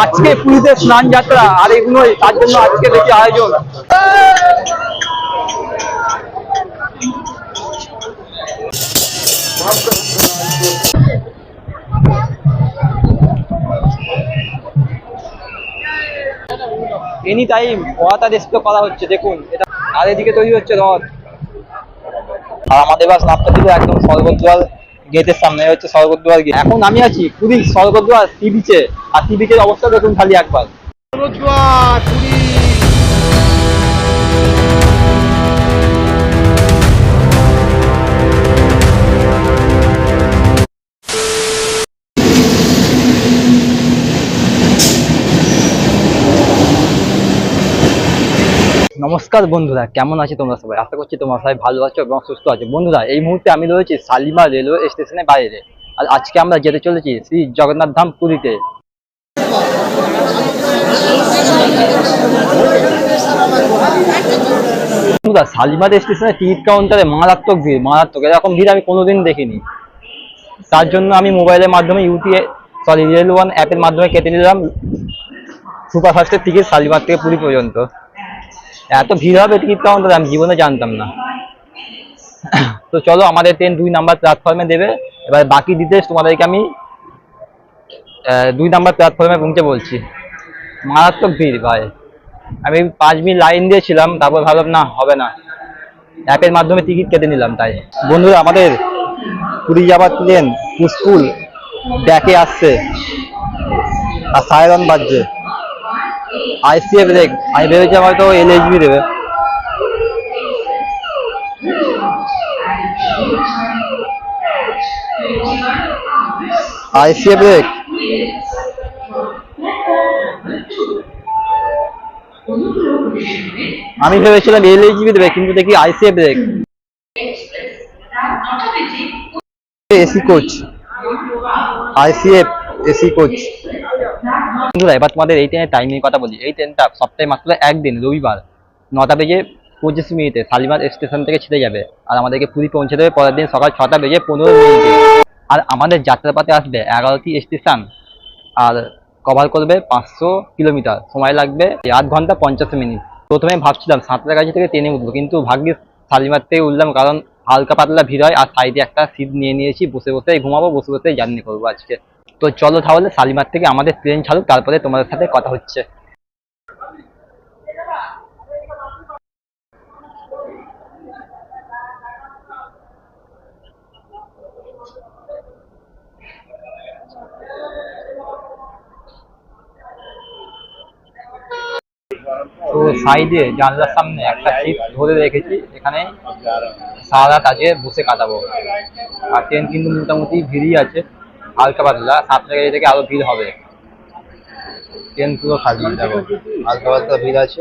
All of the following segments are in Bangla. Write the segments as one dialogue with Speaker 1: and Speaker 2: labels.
Speaker 1: আজকে পুরীতে স্নান যাত্রা আর এগুলোই, তার জন্য আজকে দেখি আয়োজন। এনি টাইম ওয়াটার ডিসপ্লে করা হচ্ছে, দেখুন এটা। আর এদিকে তৈরি হচ্ছে রথ। আর আমাদের বাস নামটা দিল একদম স্বর্গদ্বার গেটের সামনে, হচ্ছে স্বর্গদ্বার গেট। এখন আমি আছি পুরীর স্বর্গদ্বার সি বিচে, আর সি বিচের অবস্থা দেখুন খালি একবার। স্বর্গদ্বার পুরী। নমস্কার বন্ধুরা, কেমন আছে তোমরা সবাই? আশা করছি তোমরা সবাই ভালো আছো এবং সুস্থ আছো। বন্ধুরা, এই মুহূর্তে আমি রয়েছি শালিমার রেলওয়ে স্টেশনের বাইরে। আর আজকে আমরা যেতে চলেছি শ্রী জগন্নাথ ধাম পুরীতে। বন্ধুরা, শালিমার স্টেশনের টিকিট কাউন্টারে মারাত্মক ভিড়, মারাত্মক। এরকম ভিড় আমি কোনোদিন দেখিনি। তার জন্য আমি মোবাইলের মাধ্যমে রেল ওয়ান অ্যাপের মাধ্যমে কেটে নিলাম সুপারফাস্টের টিকিট শালিমার থেকে পুরী পর্যন্ত। এত ভিড় হবে টিকিট কাউন্টারে আমি জীবনে জানতাম না। তো চলো, আমাদের ট্রেন 2 নাম্বার প্ল্যাটফর্মে দেবে। এবার বাকি ডিটেলস তোমাদেরকে আমি 2 নাম্বার প্ল্যাটফর্মে পৌঁছে বলছি। মারাত্মক ভিড় ভাই। আমি 5 মিনিট লাইন দিয়েছিলাম, তারপর ভাবলাম না, হবে না, অ্যাপের মাধ্যমে টিকিট কেটে নিলাম। তাই বন্ধুরা, আমাদের পুরী যাবার ট্রেন পুষ্পুল ডেকে আসছে আর সায়রন বাজছে। আইসিএফ ব্রেক, আমি ভেবেছি হয়তো এলএসবি দেবে। আইসিএফ ব্রেক, আমি ভেবেছিলাম এলএসবি দেবে, কিন্তু দেখি ICF brake. AC coach, ICF AC coach. বন্ধুরা, এবার তোমাদের এই ট্রেনের টাইমিং কথা বলি। এই ট্রেনটা সপ্তাহে মাত্র একদিন, রবিবার 9টা বেজে 25 মিনিটে শালিমার স্টেশন থেকে ছেড়ে যাবে। আর আমাদেরকে পুরী পৌঁছে দেবে পরের দিন সকাল 6টা বেজে 15 মিনিটে। আর আমাদের যাত্রাপথে আসবে 11টি স্টেশন, আর কভার করবে 500 কিলোমিটার। সময় লাগবে 8 ঘন্টা 50 মিনিট। প্রথমে ভাবছিলাম সাঁতরাগাছি থেকে ট্রেনে উঠবো, কিন্তু ভাগ্যিস শালিমার থেকে উঠলাম, কারণ হালকা পাতলা ভিড় হয়। আর সাইডে একটা সিট নিয়ে নিয়েছি, বসে বসে ঘুমাবো, বসে বসে জার্নি করবো আজকে। তো চলো তাহলে শালিমার থেকে আমাদের ট্রেন ছাড়ুক, তারপরে তোমাদের সাথে কথা হচ্ছে। তো সাইডে জানলার সামনে একটা সিট ধরে রেখেছি, এখানে সারা রাত আজকে বসে কাটাবো। আর ট্রেন কিন্তু মোটামুটি ভিড়ই আছে, হালকা পাতলা। সাঁতরাগাছি থেকে আরো ভিড় হবে। ট্রেন পুরো খালি, দেখো হালকা পাতলা ভিড় আছে।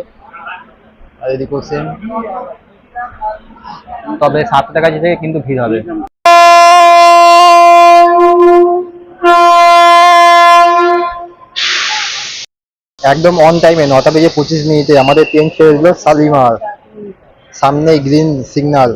Speaker 1: আর এদিকেও সেম, তবে সাঁতরাগাছি থেকে কিন্তু ভিড় হবে। একদম অন টাইমে 9টা বেজে 25 মিনিটে আমাদের ট্রেন ছেড়ে দিল শালিমার। সামনে গ্রিন সিগন্যাল।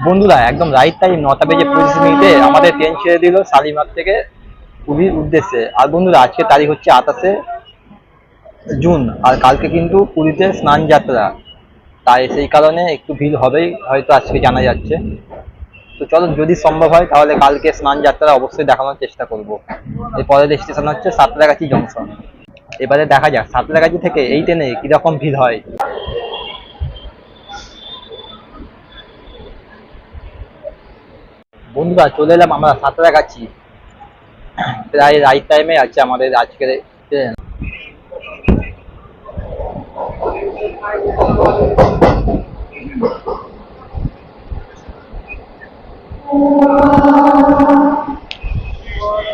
Speaker 1: বন্ধুরা, একদম রাইট টাইম 9টা বেজে 25 মিনিটে আমাদের ট্রেন ছেড়ে দিল শালিমার থেকে পুরীর উদ্দেশ্যে। আর বন্ধুরা, আজকে তারিখ হচ্ছে 28শে জুন, আর কালকে কিন্তু পুরীতে স্নান যাত্রা। তাই সেই কারণে একটু ভিড় হবেই হয়তো আজকে, জানা যাচ্ছে। তো চলো, যদি সম্ভব হয় তাহলে কালকে স্নান যাত্রা অবশ্যই দেখানোর চেষ্টা করব। এর পরের স্টেশন হচ্ছে সাঁতরাগাছি জংশন। এবারে দেখা যাক সাঁতরাগাছি থেকে এই ট্রেনে কিরকম ভিড় হয়। বন্ধুরা, চলে এলাম আমরা সাঁতরাগাছি। প্রায় রাইট টাইমে আছে আমাদের আজকের ট্রেন।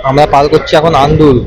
Speaker 1: আমরা পার করছি এখন আন্দুল।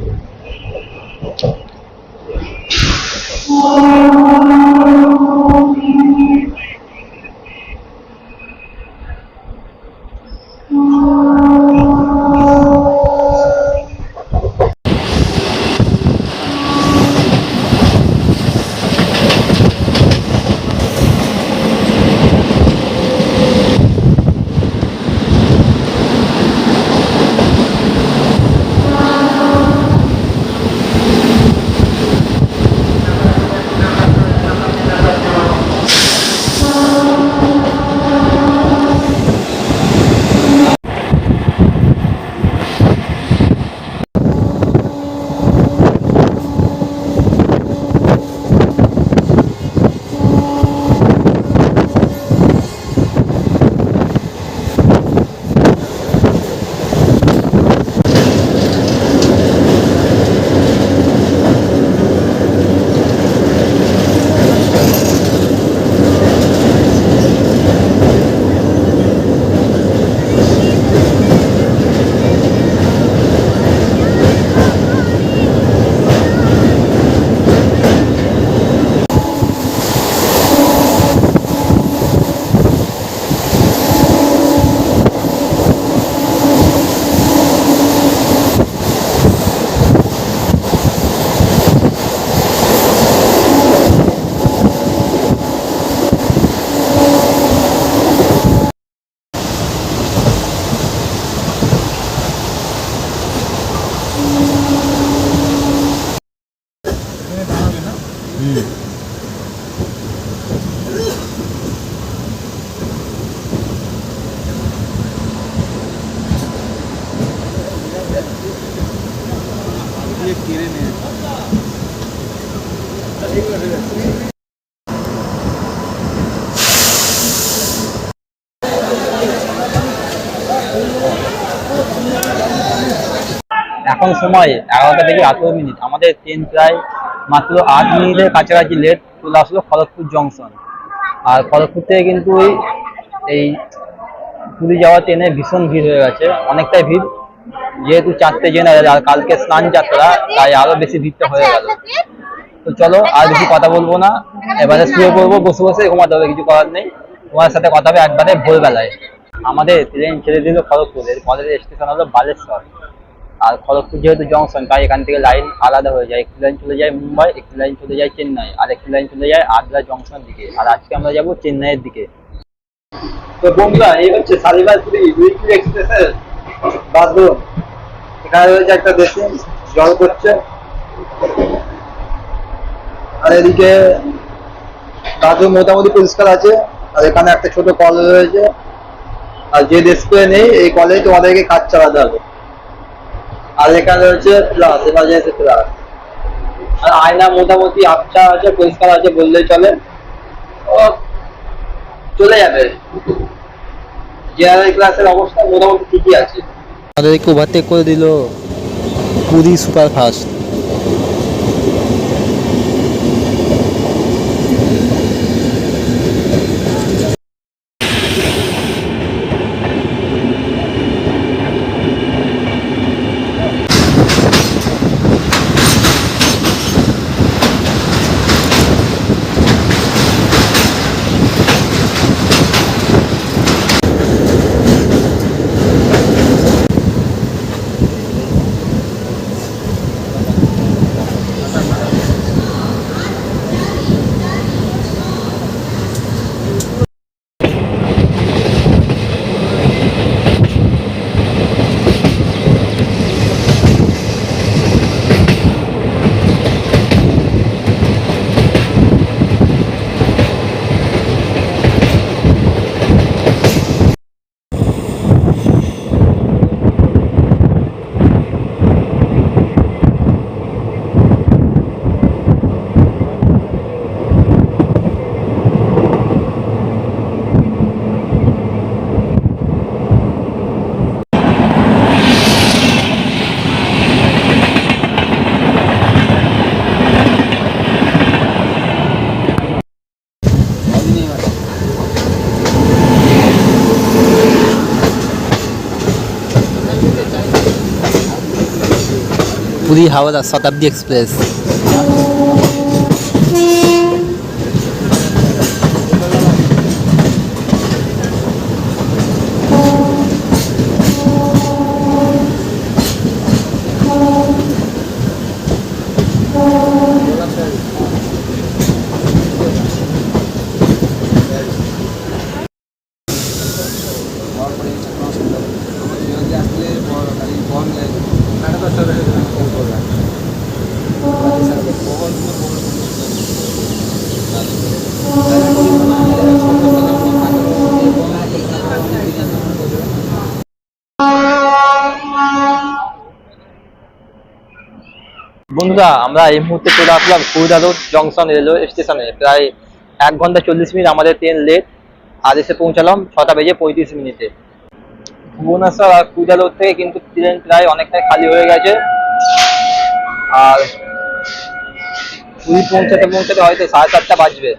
Speaker 1: এখন সময় 11টা থেকে 18 মিনিট, আমাদের ট্রেন প্রায় মাত্র 8 মিনিটের কাছাকাছি লেট চলে আসলো খড়গপুর জংশন। আর খড়গপুর থেকে কিন্তু এই পুরী যাওয়ার ট্রেনে ভীষণ ভিড় হয়ে গেছে, অনেকটাই ভিড়। যেহেতু 4টে জেনারেল আর কালকে স্নান যাত্রা, তাই আরো বেশি ভিড়টা হয়ে গেল। তো চলো আর বেশি কথা বলবো না, এবারে শুয়ে পড়বো, বসে বসে ঘুমাতে হবে, কিছু করার নেই। তোমার সাথে কথা হবে একবারে ভোরবেলায়। আমাদের ট্রেন ছেড়ে দিল খড়গপুরের, পরের স্টেশন হলো বালেশ্বর। আর খড়গপুর যেহেতু জংশন, তাই এখান থেকে লাইন আলাদা হয়ে যায়, একটি লাইন চলে যায় মুম্বাই, একটি লাইন চলে যায় চেন্নাই, আর একটি লাইন চলে যায় আদ্রা জংশন দিকে। আর আজকে আমরা যাবো চেন্নাইয়ের দিকে। তো বন্ধুরা, এই হচ্ছে শালিমার পুরী উইকলি এক্সপ্রেসের বাথরুম। এখানে রয়েছে একটা বেসিন, জল করছে, আর এদিকে বাথরুম মোটামুটি পরিষ্কার আছে। আর এখানে একটা ছোট কল রয়েছে, আর যে ডিসপ্লে নেই এই কলে তোমাদেরকে কাজ চালাতে হবে। আর এখানে রয়েছে প্লাস, এমার্জেন্সি প্লাস। আর আয়না মোটামুটি আবছা আছে, পরিষ্কার আছে বললেই চলে, ও চলে যাবে। জেনারেল ক্লাসের অবস্থা মোটামুটি ঠিকই আছে।
Speaker 2: আমাদেরকে ওভারটেক করে দিল পুরী সুপারফাস্ট। পুরী হাওড়া শতাব্দী এক্সপ্রেস।
Speaker 1: বন্ধুরা, আমরা এই মুহূর্তে চলে আসলাম কুড়িদারোড জংশন রেলওয়ে স্টেশনে। প্রায় 1 ঘন্টা 40 মিনিট আমাদের ট্রেন লেট, আর এসে পৌঁছালাম 6টা বেজে 35 মিনিটে। ভুবনেশ্বর আর কুড়িদারোড থেকে কিন্তু ট্রেন প্রায় অনেকটাই খালি হয়ে গেছে। আর পুরী পৌঁছাতে পৌঁছাতে হয়তো 4:30 বাজবে।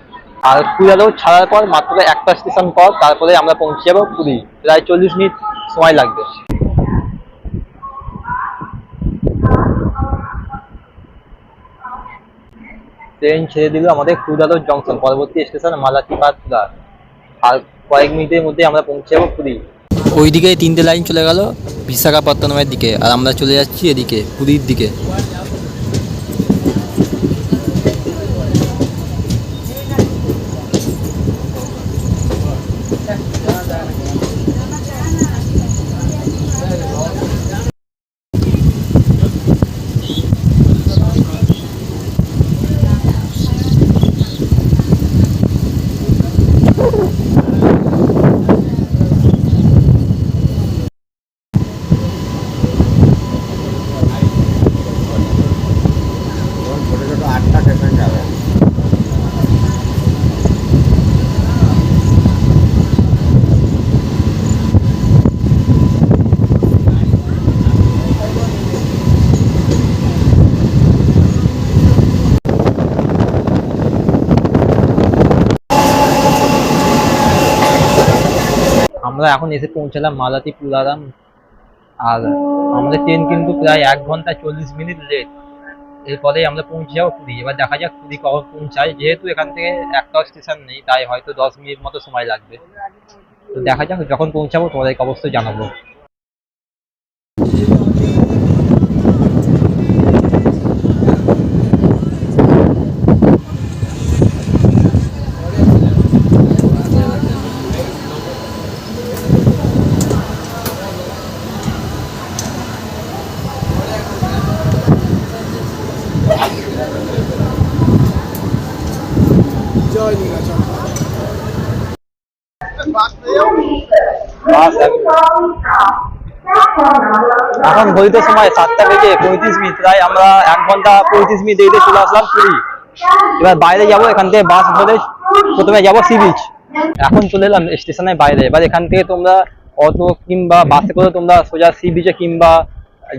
Speaker 1: আর কুড়িদারোড ছাড়ার পর মাত্র একটা স্টেশন পর তারপরে আমরা পৌঁছে যাবো পুরী, প্রায় 40 মিনিট সময় লাগবে। ট্রেন ছেড়ে দিল আমাদের কুড়িদারোড জংশন, পরবর্তী স্টেশন মালাকিপাতলা। আর কয়েক মিনিটের মধ্যে আমরা পৌঁছে যাবো পুরী।
Speaker 2: ওইদিকে 3টে লাইন চলে গেল বিশাখাপত্তনমের দিকে, আর আমরা চলে যাচ্ছি এদিকে পুরীর দিকে।
Speaker 3: 8টা স্টেশন যাবে।
Speaker 1: আমরা এখন এসে পৌঁছালাম মালাতি পুরারাম। আর আমাদের ট্রেন কিন্তু প্রায় 1 ঘন্টা 40 মিনিট লেট। এরপরেই আমরা পৌঁছে যাবো পুরী। এবার দেখা যাক পুরী কখন পৌঁছায়, যেহেতু এখান থেকে একটাও স্টেশন নেই তাই হয়তো 10 মিনিট মতো সময় লাগবে। তো দেখা যাক, যখন পৌঁছাবো তোমাদেরকে অবশ্যই জানাবো। এখন ঘড়িতে সময় 7টা বেজে 35 মিনিট, প্রায় আমরা 1 ঘন্টা 35 মিনিট দেরিতে চলে আসলাম পুরী। এবার বাইরে যাব, এখান থেকে বাস ধরে প্রথমে যাব সি বিচ। এখন চলে এলাম স্টেশনের বাইরে। এবার এখান থেকে তোমরা অটো কিংবা বাসে করে তোমরা সোজা সি বিচে কিংবা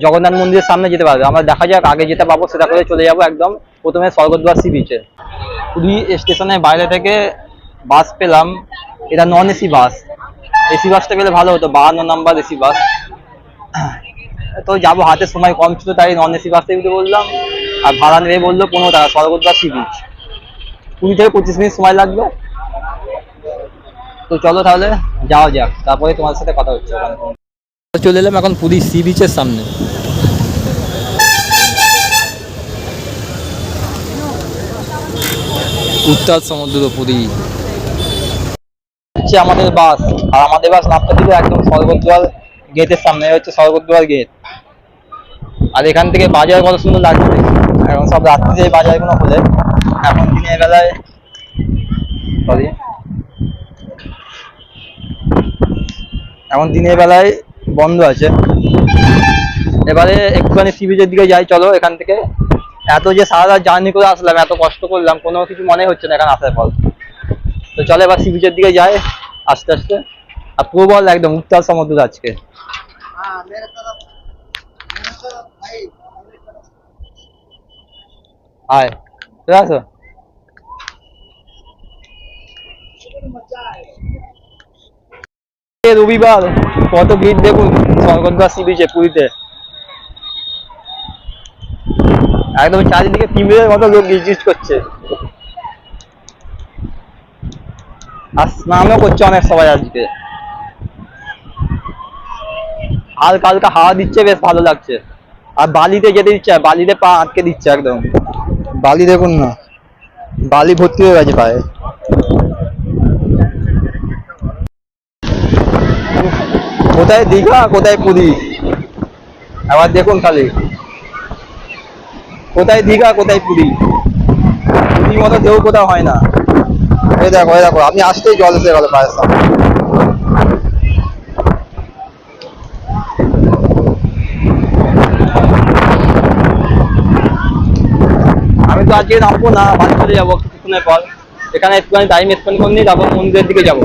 Speaker 1: জগন্নাথ মন্দিরের সামনে যেতে পারবে। আমরা দেখা যাক আগে যেটা পাবো সেটা করে চলে যাব একদম প্রথমে স্বর্গদ্বার সি বিচে। পুরী স্টেশনের বাইরে থেকে বাস পেলাম, এটা নন এসি বাস। এসি বাসটা পেলে ভালো হতো, 52 নাম্বার এসি বাস। তো যাবো, হাতে সময় কম ছিল তাই নন এসি বাসে উঠে বললাম। আর ভাড়া নেবে বললো 15 টাকা, স্বর্গদ্বার সি বিচ। 20 থেকে 25 মিনিট সময় লাগবে। তো চলো তাহলে যাওয়া যাক, তারপরে তোমার সাথে কথা হচ্ছে ওখানে।
Speaker 2: চলে এলাম এখন পুরী সি বিচের সামনে। উত্তাল সমুদ্র পুরী।
Speaker 1: হচ্ছে আমাদের বাস, আর আমাদের বাস নামতে দিবে একদম স্বর্গদ্বার গেটের সামনে। হচ্ছে স্বর্গদ্বার গেট। আর এখান থেকে বাজার কত সুন্দর লাগছে। এখন সব রাত্রি যে বাজারগুলো খোলে, এখন দিনের বেলায় সরি এখন দিনের বেলায় বন্ধ আছে। এবারে একটুখানি সি বিচের দিকে যাই চলো। এখান থেকে এত যে সারা রাত জার্নি করে আসলাম, এত কষ্ট করলাম, কোনো কিছু মনে হচ্ছে না এখানে আসার পর। তো চলো এবার সি বিচের দিকে যাই আস্তে আস্তে। আর প্রবল একদম উত্তাল সমুদ্র আজকে। আয় চলে আসো। রবিবার কত ভিড় দেখুন স্বর্গদ্বার সি বিচে পুরীতে। একদম চারিদিকে তিমিরের মতো লোক গিজগিজ করছে। আর স্নানও করছে অনেক সবাই আজকে। হালকা হালকা হাওয়া দিচ্ছে, বেশ ভালো লাগছে। আর বালিতে যেতে দিচ্ছে, বালিতে পা আটকে দিচ্ছে একদম। বালি দেখুন না, বালি ভর্তি হয়ে গেছে পায়ে। কোথায় দীঘা কোথায় পুরী, আবার দেখুন খালি কোথায় দীঘা কোথায় পুরী। পুরীর মতো ঢেউ কোথাও হয় না। এই দেখো এই দেখো, আমি আসতেই জল এসে গেল পায়ের সামনে। আমি তো আজকে নামবো না, বাড়ি চলে যাবো কিছুক্ষণের পর। এখানে একটুখানি টাইম স্পেন্ড করে নিই, তারপর মন্দিরের দিকে যাবো।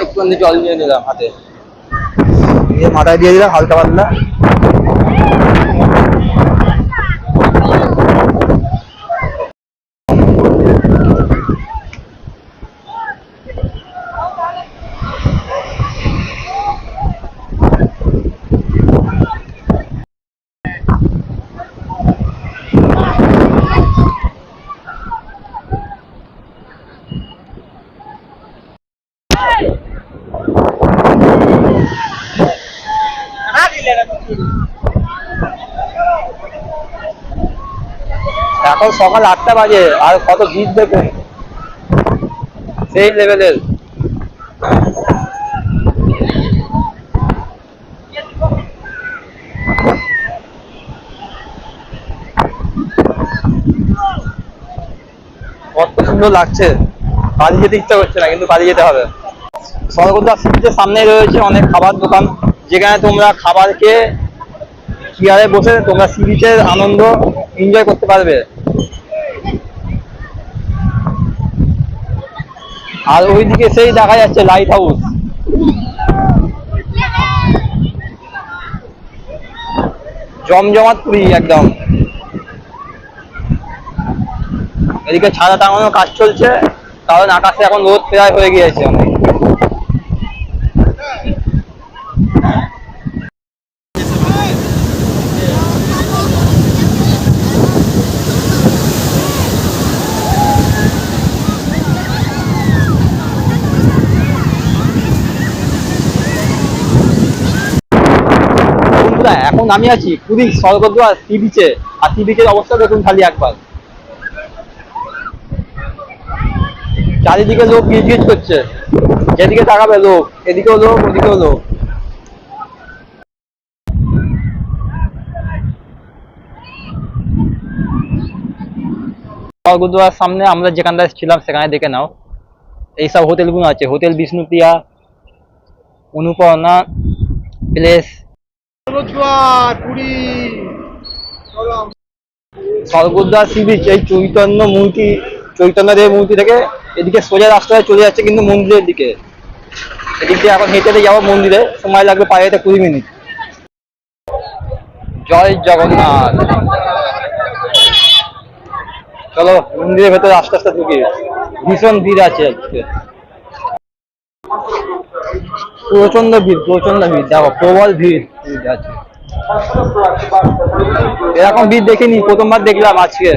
Speaker 1: একটুখানি জল নিয়ে নিলাম হাতে, নিয়ে মাথায় দিয়ে দিলাম হালকা পাতলা। এখন সকাল 8টা বাজে, আর কত ভিড় দেখুন, সেই লেভেলের। সুন্দর লাগছে, বাড়ি যেতে ইচ্ছা করছে না, কিন্তু বাড়ি যেতে হবে। স্বর্গদ্বার সি বিচের সামনে রয়েছে অনেক খাবার দোকান, যেখানে তোমরা খাবার খেয়ে চেয়ারে বসে তোমরা সি বিচের আনন্দ এনজয় করতে পারবে। আর ওইদিকে সেই দেখা যাচ্ছে লাইট হাউস, জমজমাট পুরী একদম। এদিকে ছাতা টাঙানোর কাজ চলছে, কারণ আকাশে এখন রোদ প্রায় হয়ে গিয়েছে অনেক। বন্ধুরা, এখন আমি আছি পুরীর স্বর্গদ্বার সি বিচে, আর সি বিচের অবস্থা দেখুন খালি একবার। চারিদিকে লোক গিজগিজ করছে, যেদিকে তাকাবে লোক, এদিকেও লোক ওদিকেও লোক। স্বর্গদ্বার সামনে আমরা যেখানটায় ছিলাম সেখানে দেখে নাও, এইসব হোটেলগুলো আছে, hotel Bishnupriya, Anuparna place. Swargadwar sea beach এই চৈতন্যদেবের মূর্তি থেকে এদিকে সোজা রাস্তায় চলে যাচ্ছে কিন্তু মন্দিরের দিকে। এদিক দিয়ে এখন হেঁটে যাবো মন্দিরে, সময় লাগবে পায়ে হেঁটে 20 মিনিট। জয় জগন্নাথ। চলো মন্দিরের ভেতরে আস্তে আস্তে ঢুকি, ভীষণ ভিড় আছে আজকে, প্রচন্ড ভিড় দেখো, প্রবল ভিড় আছে। এরকম ভিড় দেখিনি, প্রথমবার দেখলাম আজকে।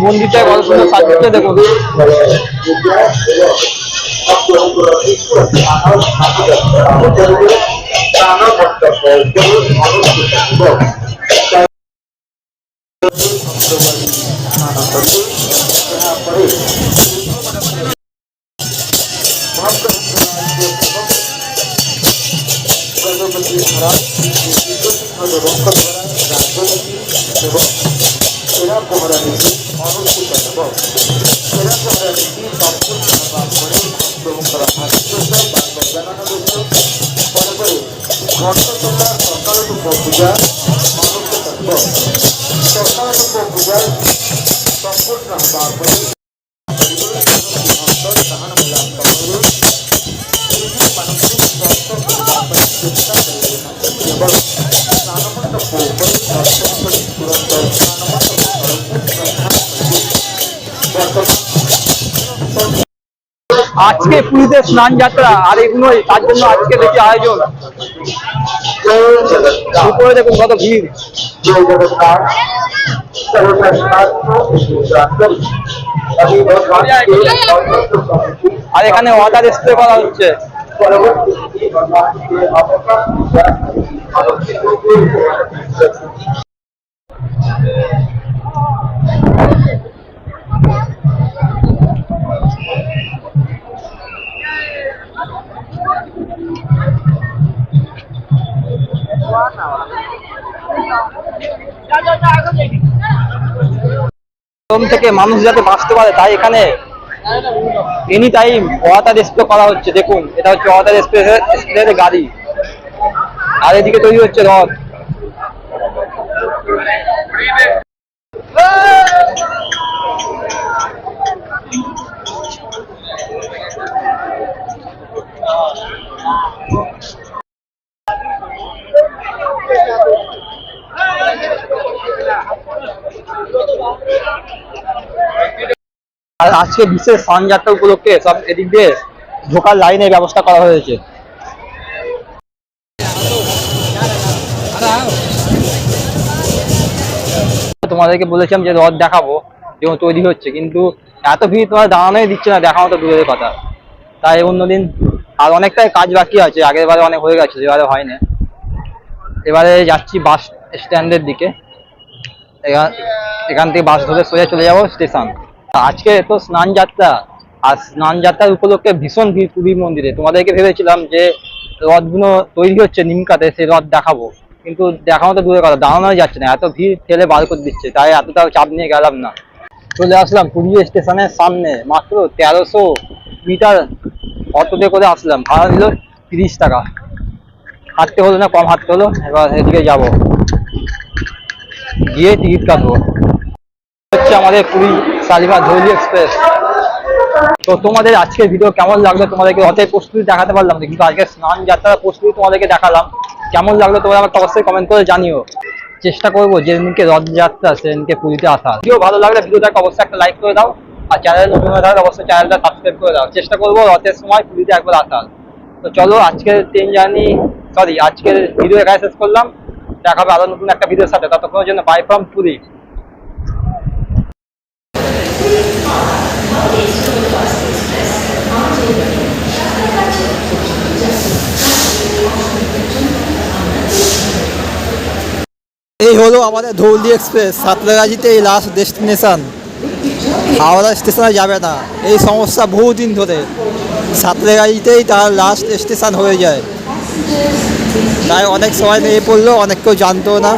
Speaker 1: মন্দিরটা কত সুন্দর সাজিয়েছে দেখুন। আজকে পুরীতে স্নান যাত্রা, আর এগুলোই তার জন্য আজকে দেখি আয়োজন। উপরে দেখুন কত ভিড়। আর এখানে ওয়াটার স্প্রে করা হচ্ছে। থেকে মানুষ যাতে বাঁচতে পারে তাই এখানে এনি টাইম ওয়াটার স্প্রে করা হচ্ছে। দেখুন, এটা হচ্ছে ওয়াটার স্প্রে গাড়ি, আর এদিকে তৈরি হচ্ছে রথ। আর আজকে বিশেষ স্নান যাত্রা উপলক্ষে সব এদিক দিয়ে ঢোকার লাইনের ব্যবস্থা করা হয়েছে। তোমাদেরকে বলেছিলাম যে রথ দেখাবো, যেমন তৈরি হচ্ছে, কিন্তু এত ভিড় তোমার দাঁড়ানোই দিচ্ছে না, দেখানো তো দূরের কথা। তাই অন্যদিন, আর অনেকটাই কাজ বাকি আছে, আগের বারে অনেক হয়ে গেছে, এবারে হয় না। এবারে যাচ্ছি বাস স্ট্যান্ডের দিকে। এখান থেকে বাস ধরে সোজা চলে যাবো স্টেশন। আজকে তো স্নান যাত্রা, আর স্নান যাত্রার উপলক্ষে ভীষণ ভিড় পুরী মন্দিরে। তোমাদেরকে ভেবেছিলাম যে রথগুলো তৈরি হচ্ছে নিমকাতে, সেই রথ দেখাবো, কিন্তু দেখানো তো দূরের কথা, দাঁড়ানোই যাচ্ছে না, এত ভিড় ঠেলে বার করে দিচ্ছে, তাই এতটা চাপ নিয়ে গেলাম না। চলে আসলাম পুরী স্টেশনের সামনে, মাত্র 1300 মিটার অটোতে করে আসলাম, ভাড়া নিল 30 টাকা। হাঁটতে হলো না, কম হাঁটতে হলো। এবার এদিকে যাব, গিয়ে টিকিট কাটবো। হচ্ছে আমাদের পুরী শালিমার ধৌলি এক্সপ্রেস। তো তোমাদের আজকের ভিডিও কেমন লাগলো? তোমাদেরকে রথের প্রস্তুতি দেখাতে পারলাম না, কিন্তু আজকে স্নান যাত্রার প্রস্তুতি তোমাদেরকে দেখালাম। কেমন লাগলো তোমরা আমাকে অবশ্যই কমেন্ট করে জানিও। চেষ্টা করবো যেদিনকে রথযাত্রা সেদিনকে পুরীতে আসার। ভিডিও ভালো লাগলে ভিডিওটাকে অবশ্যই একটা লাইক করে দাও, আর চ্যানেল নতুন হয়ে থাকলে অবশ্যই চ্যানেলটা সাবস্ক্রাইব করে দাও। চেষ্টা করবো রথের সময় পুরীতে একবার আসার। তো চলো, আজকের আজকের ভিডিও এখানে শেষ করলাম। দেখা হবে আরো নতুন একটা ভিডিওর সাথে। ততক্ষণের জন্য বাই ফ্রম পুরী।
Speaker 2: এই হলো আমাদের ধৌলি এক্সপ্রেস, সাঁতরাগাছিতে এই লাস্ট ডেস্টিনেশন। হাওড়া স্টেশনে যাবে না, এই সমস্যা বহুদিন ধরে। সাঁতরাগাছিতেই তার লাস্ট স্টেশন হয়ে যায়, তাই অনেক সময় নিয়ে পড়লো, অনেক কেউ জানতো না।